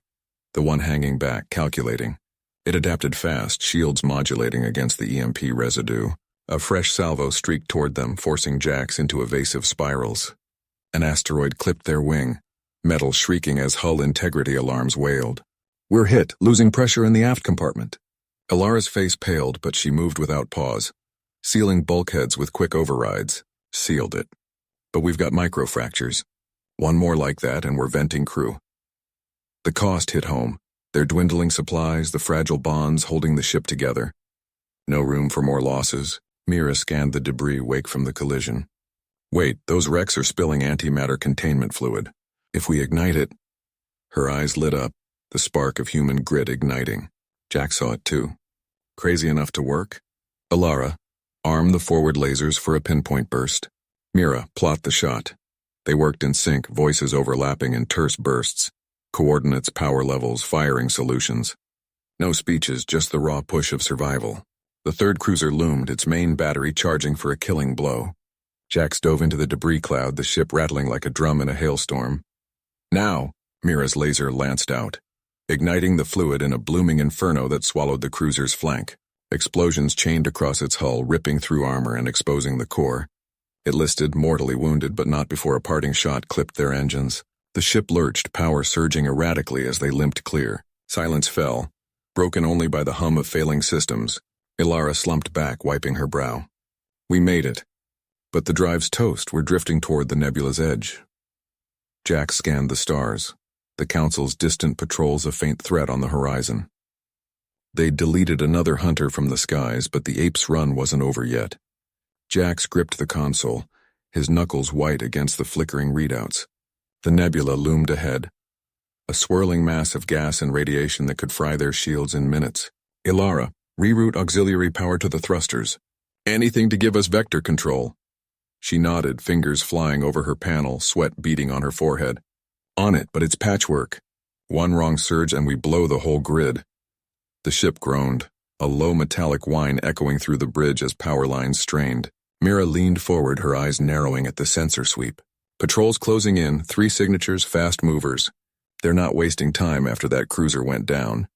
the one hanging back, calculating. It adapted fast, shields modulating against the EMP residue. A fresh salvo streaked toward them, forcing Jax into evasive spirals. An asteroid clipped their wing, metal shrieking as hull integrity alarms wailed. We're hit, losing pressure in the aft compartment. Alara's face paled, but she moved without pause, sealing bulkheads with quick overrides. Sealed it. But we've got microfractures. One more like that and we're venting crew. The cost hit home, their dwindling supplies, the fragile bonds holding the ship together. No room for more losses. Mira scanned the debris wake from the collision. Wait, those wrecks are spilling antimatter containment fluid. If we ignite it... Her eyes lit up, the spark of human grit igniting. Jax saw it too. Crazy enough to work? Alara, arm the forward lasers for a pinpoint burst. Mira, plot the shot. They worked in sync, voices overlapping in terse bursts. Coordinates, power levels, firing solutions. No speeches, just the raw push of survival. The third cruiser loomed, its main battery charging for a killing blow. Jax dove into the debris cloud, the ship rattling like a drum in a hailstorm. Now, Mira's laser lanced out, igniting the fluid in a blooming inferno that swallowed the cruiser's flank. Explosions chained across its hull, ripping through armor and exposing the core. It listed, mortally wounded, but not before a parting shot clipped their engines. The ship lurched, power surging erratically as they limped clear. Silence fell, broken only by the hum of failing systems. Ilara slumped back, wiping her brow. We made it. But the drive's toast were drifting toward the nebula's edge. Jax scanned the stars, the Council's distant patrols a faint threat on the horizon. They'd deleted another hunter from the skies, but the Apes' run wasn't over yet. Jax gripped the console, his knuckles white against the flickering readouts. The nebula loomed ahead, a swirling mass of gas and radiation that could fry their shields in minutes. Ilara, reroute auxiliary power to the thrusters. Anything to give us vector control. She nodded, fingers flying over her panel, sweat beading on her forehead. On it, but it's patchwork. One wrong surge and we blow the whole grid. The ship groaned, a low metallic whine echoing through the bridge as power lines strained. Mira leaned forward, her eyes narrowing at the sensor sweep. Patrols closing in, 3 signatures, fast movers. They're not wasting time after that cruiser went down.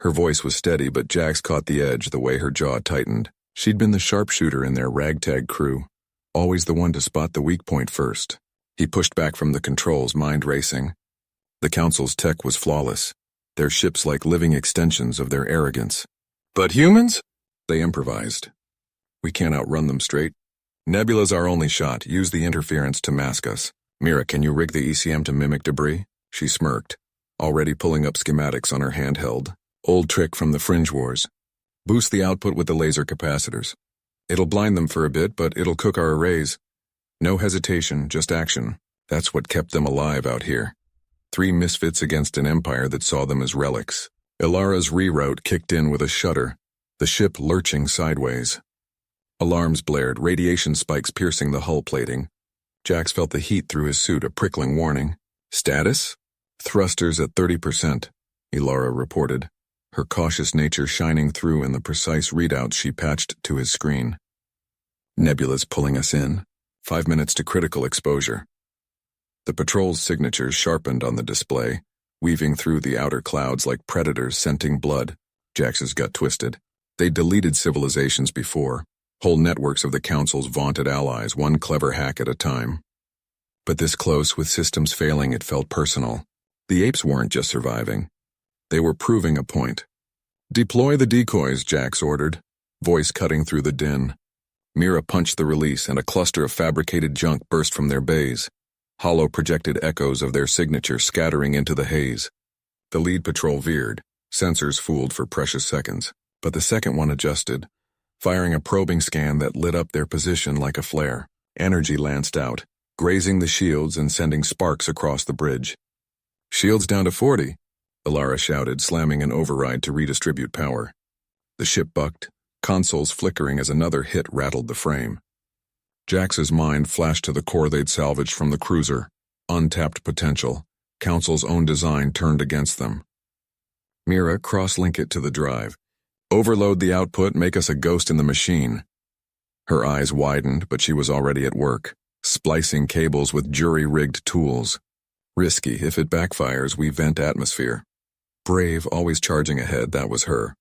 Her voice was steady, but Jax caught the edge the way her jaw tightened. She'd been the sharpshooter in their ragtag crew, always the one to spot the weak point first. He pushed back from the controls, mind racing. The Council's tech was flawless, their ships like living extensions of their arrogance. But humans? They improvised. We can't outrun them straight. Nebula's our only shot. Use the interference to mask us. Mira, can you rig the ECM to mimic debris? She smirked, already pulling up schematics on her handheld. Old trick from the Fringe Wars. Boost the output with the laser capacitors. It'll blind them for a bit, but it'll cook our arrays. No hesitation, just action. That's what kept them alive out here. 3 misfits against an empire that saw them as relics. Ilara's reroute kicked in with a shudder, the ship lurching sideways. Alarms blared, radiation spikes piercing the hull plating. Jax felt the heat through his suit, a prickling warning. Status? Thrusters at 30%, Ilara reported, her cautious nature shining through in the precise readouts she patched to his screen. Nebula's pulling us in. 5 minutes to critical exposure. The patrol's signatures sharpened on the display, weaving through the outer clouds like predators scenting blood. Jax's gut twisted. They'd deleted civilizations before. Whole networks of the Council's vaunted allies, one clever hack at a time. But this close, with systems failing, it felt personal. The apes weren't just surviving. They were proving a point. Deploy the decoys, Jax ordered, voice cutting through the din. Mira punched the release, and a cluster of fabricated junk burst from their bays, hollow projected echoes of their signature scattering into the haze. The lead patrol veered, sensors fooled for precious seconds, but the second one adjusted, firing a probing scan that lit up their position like a flare. Energy lanced out, grazing the shields and sending sparks across the bridge. Shields down to 40, Ilara shouted, slamming an override to redistribute power. The ship bucked, consoles flickering as another hit rattled the frame. Jax's mind flashed to the core they'd salvaged from the cruiser. Untapped potential. Council's own design turned against them. Mira, cross-link it to the drive. Overload the output, make us a ghost in the machine. Her eyes widened, but she was already at work, splicing cables with jury-rigged tools. Risky. If it backfires, we vent atmosphere. Brave, always charging ahead, that was her.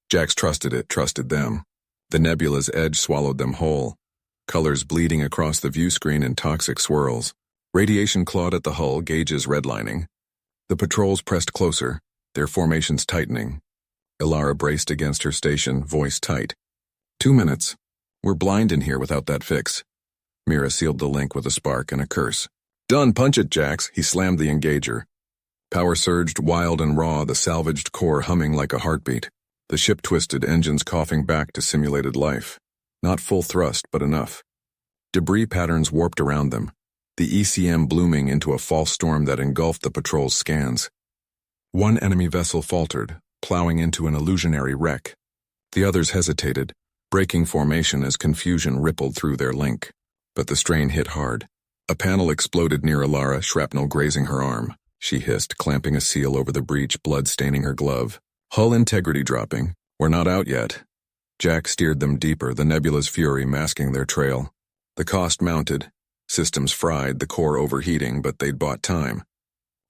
Jax trusted it, trusted them. The nebula's edge swallowed them whole, colors bleeding across the view screen in toxic swirls. Radiation clawed at the hull, gauges redlining. The patrols pressed closer, their formations tightening. Ilara braced against her station, voice tight. 2 minutes. We're blind in here without that fix. Mira sealed the link with a spark and a curse. Done, punch it, Jax. He slammed the engager. Power surged wild and raw, the salvaged core humming like a heartbeat. The ship twisted, engines coughing back to simulated life. Not full thrust, but enough. Debris patterns warped around them, the ECM blooming into a false storm that engulfed the patrol's scans. One enemy vessel faltered, plowing into an illusionary wreck. The others hesitated, breaking formation as confusion rippled through their link. But the strain hit hard. A panel exploded near Ilara, shrapnel grazing her arm. She hissed, clamping a seal over the breach, blood staining her glove. Hull integrity dropping. We're not out yet. Jack steered them deeper, the nebula's fury masking their trail. The cost mounted. Systems fried, the core overheating, but they'd bought time.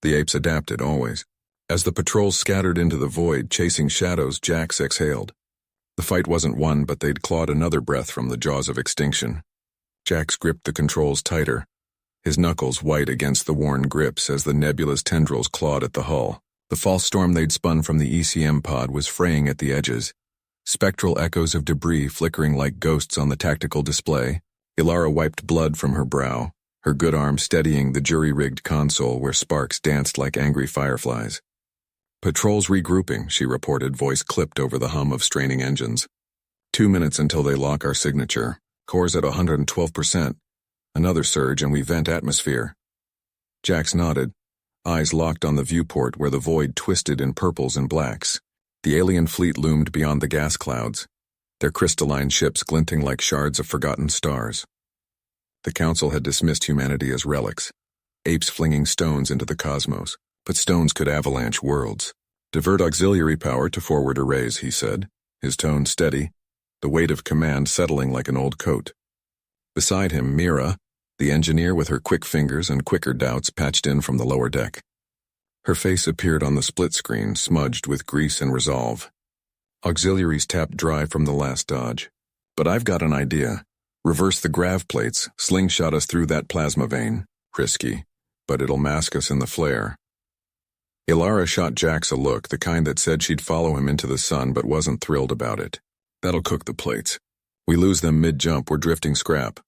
The apes adapted, always. As the patrols scattered into the void, chasing shadows, Jax exhaled. The fight wasn't won, but they'd clawed another breath from the jaws of extinction. Jax gripped the controls tighter, his knuckles white against the worn grips as the nebula's tendrils clawed at the hull. The false storm they'd spun from the ECM pod was fraying at the edges, spectral echoes of debris flickering like ghosts on the tactical display. Ilara wiped blood from her brow, her good arm steadying the jury-rigged console where sparks danced like angry fireflies. Patrols regrouping, she reported, voice clipped over the hum of straining engines. 2 minutes until they lock our signature. Core's at 112%. Another surge and we vent atmosphere. Jax nodded, eyes locked on the viewport where the void twisted in purples and blacks. The alien fleet loomed beyond the gas clouds. their crystalline ships glinting like shards of forgotten stars. The Council had dismissed humanity as relics, apes flinging stones into the cosmos, but stones could avalanche worlds. Divert auxiliary power to forward arrays, he said, his tone steady, the weight of command settling like an old coat. Beside him, Mira, the engineer with her quick fingers and quicker doubts, patched in from the lower deck. Her face appeared on the split screen, smudged with grease and resolve. Auxiliaries tapped dry from the last dodge. But I've got an idea. Reverse the grav plates, slingshot us through that plasma vein. Risky, but it'll mask us in the flare. Ilara shot Jax a look, the kind that said she'd follow him into the sun but wasn't thrilled about it. That'll cook the plates. We lose them mid-jump, we're drifting scrap.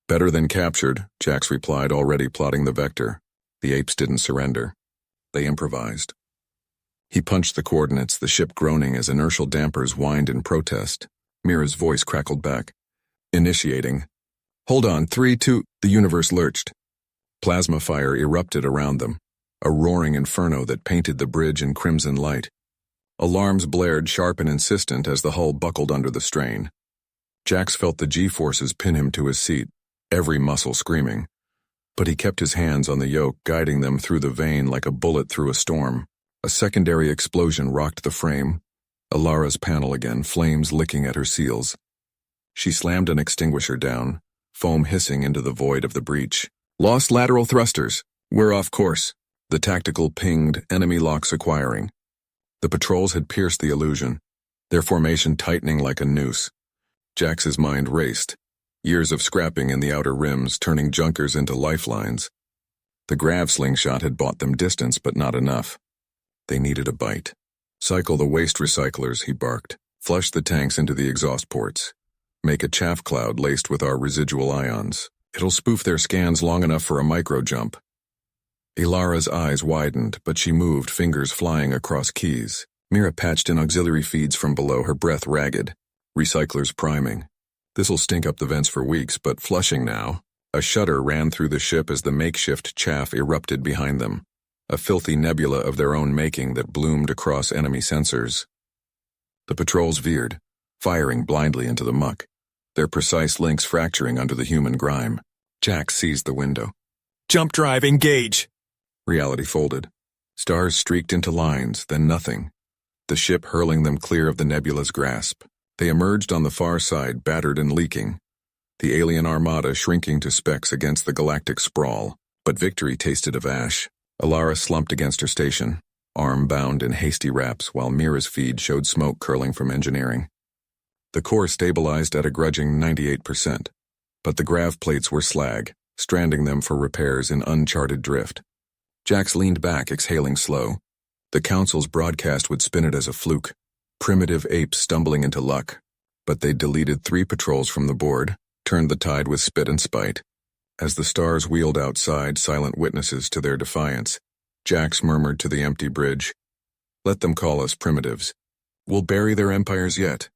Better than captured, Jax replied, already plotting the vector. The apes didn't surrender. They improvised. He punched the coordinates, the ship groaning as inertial dampers whined in protest. Mira's voice crackled back. Initiating. Hold on, 3, 2, the universe lurched. Plasma fire erupted around them, a roaring inferno that painted the bridge in crimson light. Alarms blared sharp and insistent as the hull buckled under the strain. Jax felt the G-forces pin him to his seat, every muscle screaming. But he kept his hands on the yoke, guiding them through the vein like a bullet through a storm. A secondary explosion rocked the frame. Ilara's panel again, flames licking at her seals. She slammed an extinguisher down, foam hissing into the void of the breach. Lost lateral thrusters. We're off course. The tactical pinged, enemy locks acquiring. The patrols had pierced the illusion, their formation tightening like a noose. Jax's mind raced. Years of scrapping in the outer rims, turning junkers into lifelines. The grav slingshot had bought them distance, but not enough. They needed a bite. Cycle the waste recyclers, he barked. Flush the tanks into the exhaust ports. Make a chaff cloud laced with our residual ions. It'll spoof their scans long enough for a micro-jump. Ilara's eyes widened, but she moved, fingers flying across keys. Mira patched in auxiliary feeds from below, her breath ragged. Recyclers priming. This'll stink up the vents for weeks, but flushing now. A shudder ran through the ship as the makeshift chaff erupted behind them. A filthy nebula of their own making that bloomed across enemy sensors. The patrols veered, firing blindly into the muck, their precise links fracturing under the human grime. Jax seized the window. Jump drive, engage! Reality folded. Stars streaked into lines, then nothing. The ship hurling them clear of the nebula's grasp. They emerged on the far side, battered and leaking. The alien armada shrinking to specks against the galactic sprawl. But victory tasted of ash. Ilara slumped against her station, arm bound in hasty wraps, while Mira's feed showed smoke curling from engineering. The core stabilized at a grudging 98%, but the grav plates were slag, stranding them for repairs in uncharted drift. Jax leaned back, exhaling slow. The Council's broadcast would spin it as a fluke. Primitive apes stumbling into luck. But they deleted 3 patrols from the board, turned the tide with spit and spite. As the stars wheeled outside, silent witnesses to their defiance, Jax murmured to the empty bridge, "Let them call us primitives. We'll bury their empires yet."